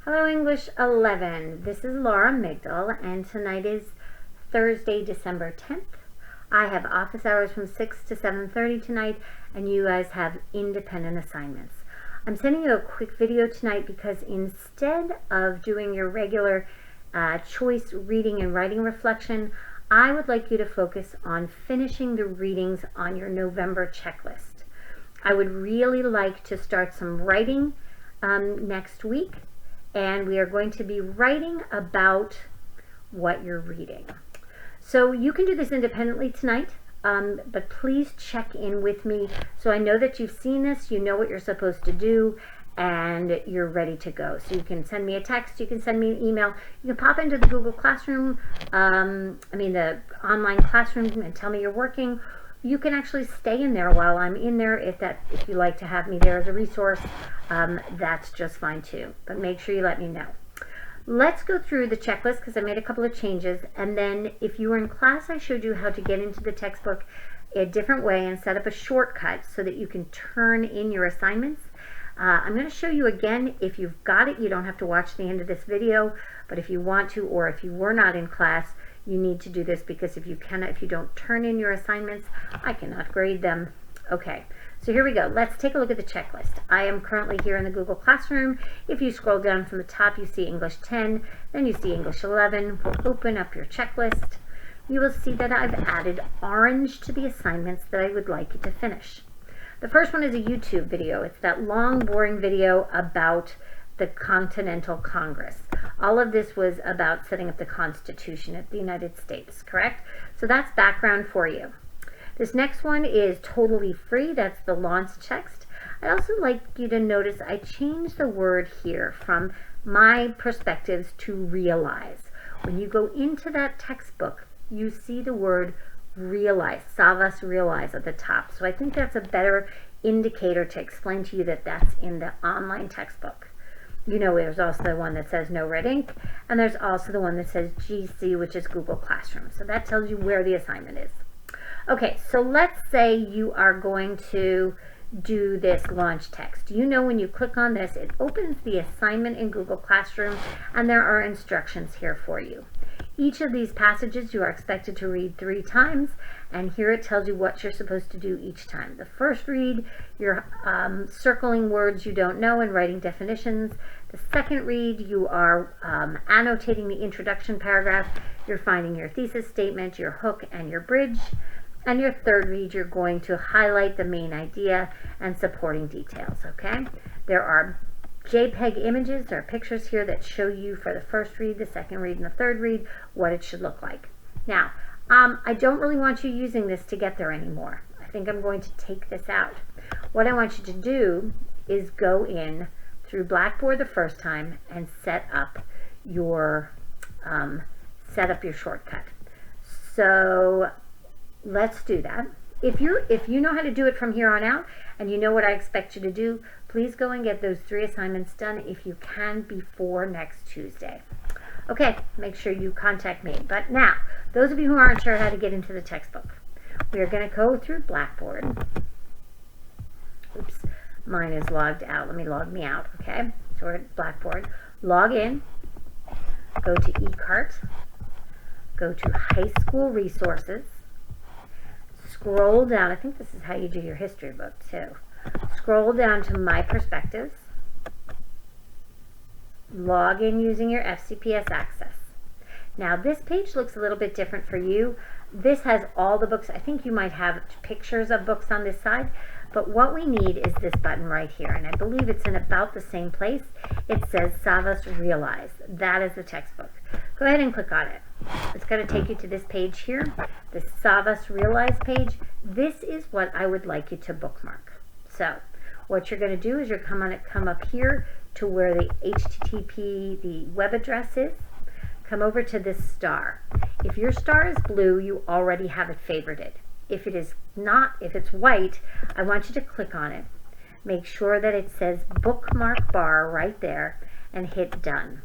Hello English 11. This is Laura Migdal and tonight is Thursday, December 10th. I have office hours from 6 to 7:30 tonight and you guys have independent assignments. I'm sending you a quick video tonight because instead of doing your regular choice reading and writing reflection, I would like you to focus on finishing the readings on your November checklist. I would really like to start some writing next week. And we are going to be writing about what you're reading. So you can do this independently tonight, but please check in with me so I know that you've seen this, you know what you're supposed to do, and you're ready to go. So you can send me a text, you can send me an email, you can pop into the Google Classroom, the online classroom and tell me you're working. You can actually stay in there while I'm in there if you like to have me there as a resource. That's just fine too, but make sure you let me know. Let's go through the checklist because I made a couple of changes, and then if you were in class I showed you how to get into the textbook a different way and set up a shortcut so that you can turn in your assignments. I'm going to show you again. If you've got it, you don't have to watch the end of this video, but if you want to, or if you were not in class, you need to do this, because if you don't turn in your assignments, I cannot grade them. Okay, so here we go. Let's take a look at the checklist. I am currently here in the Google Classroom. If you scroll down from the top, you see English 10, then you see English 11. We'll open up your checklist. You will see that I've added orange to the assignments that I would like you to finish. The first one is a YouTube video. It's that long, boring video about the Continental Congress. All of this was about setting up the Constitution of the United States, correct? So that's background for you. This next one is totally free. That's the launch text. I'd also like you to notice I changed the word here from my perspectives to realize. When you go into that textbook, you see the word realize, savas realize at the top. So I think that's a better indicator to explain to you that that's in the online textbook. You know, there's also the one that says no red ink, and there's also the one that says GC, which is Google Classroom. So that tells you where the assignment is. Okay, so let's say you are going to do this launch text. You know, when you click on this, it opens the assignment in Google Classroom, and there are instructions here for you. Each of these passages you are expected to read 3 times, and here it tells you what you're supposed to do each time. The first read, you're circling words you don't know and writing definitions. The second read, you are annotating the introduction paragraph. You're finding your thesis statement, your hook, and your bridge. And your third read, you're going to highlight the main idea and supporting details, okay? There are JPEG images, there are pictures here that show you for the first read, the second read, and the third read what it should look like. Now, I don't really want you using this to get there anymore. I think I'm going to take this out. What I want you to do is go in through Blackboard the first time and set up your shortcut. So let's do that. If you know how to do it from here on out and you know what I expect you to do, please go and get those 3 assignments done if you can before next Tuesday. Okay, make sure you contact me. But now, those of you who aren't sure how to get into the textbook, we are going to go through Blackboard. Oops, mine is logged out. Let me log me out, okay? So we're at Blackboard. Log in, go to eCart, go to High School Resources, scroll down. I think this is how you do your history book too. Scroll down to My Perspectives. Log in using your FCPS access. Now this page looks a little bit different for you. This has all the books. I think you might have pictures of books on this side, but what we need is this button right here, and I believe it's in about the same place. It says Savas Realize. That is the textbook. Go ahead and click on it. It's going to take you to this page here, the Savas Realize page. This is what I would like you to bookmark. So what you're going to do is you're come up here to where the HTTP, the web address is. Come over to this star. If your star is blue, you already have it favorited. If it is not, if it's white, I want you to click on it. Make sure that it says bookmark bar right there and hit done.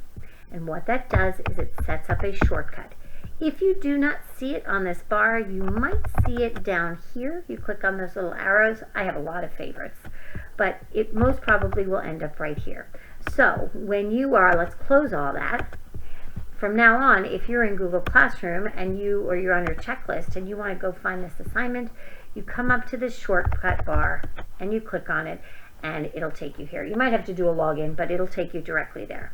And what that does is it sets up a shortcut. If you do not see it on this bar, you might see it down here. You click on those little arrows. I have a lot of favorites, but it most probably will end up right here. So when you are, let's close all that. From now on, if you're in Google Classroom and you're on your checklist and you want to go find this assignment, you come up to this shortcut bar and you click on it and it'll take you here. You might have to do a login, but it'll take you directly there.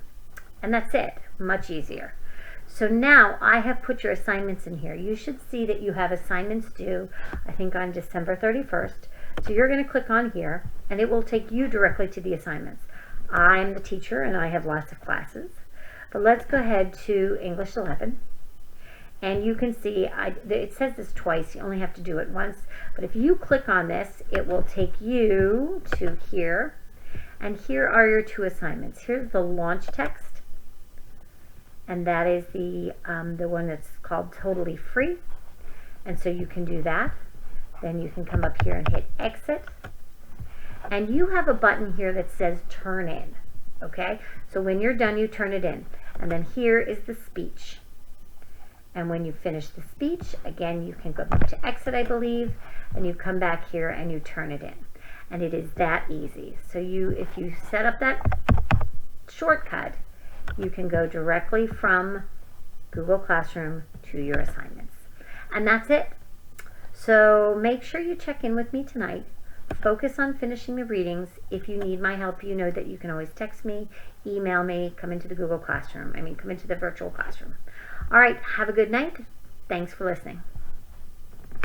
And that's it, much easier. So now I have put your assignments in here. You should see that you have assignments due, I think on December 31st. So you're going to click on here and it will take you directly to the assignments. I'm the teacher and I have lots of classes. But let's go ahead to English 11. And you can see, it says this twice, you only have to do it once. But if you click on this, it will take you to here. And here are your two assignments. Here's the launch text. And that is the one that's called Totally Free. And so you can do that. Then you can come up here and hit Exit. And you have a button here that says Turn In. Okay? So when you're done, you turn it in. And then here is the speech. And when you finish the speech, again, you can go back to Exit, I believe, and you come back here and you turn it in. And it is that easy. So if you set up that shortcut, you can go directly from Google Classroom to your assignments. And that's it. So make sure you check in with me tonight. Focus on finishing the readings. If you need my help, you know that you can always text me, email me, come into the Google Classroom. Come into the virtual classroom. All right, have a good night. Thanks for listening.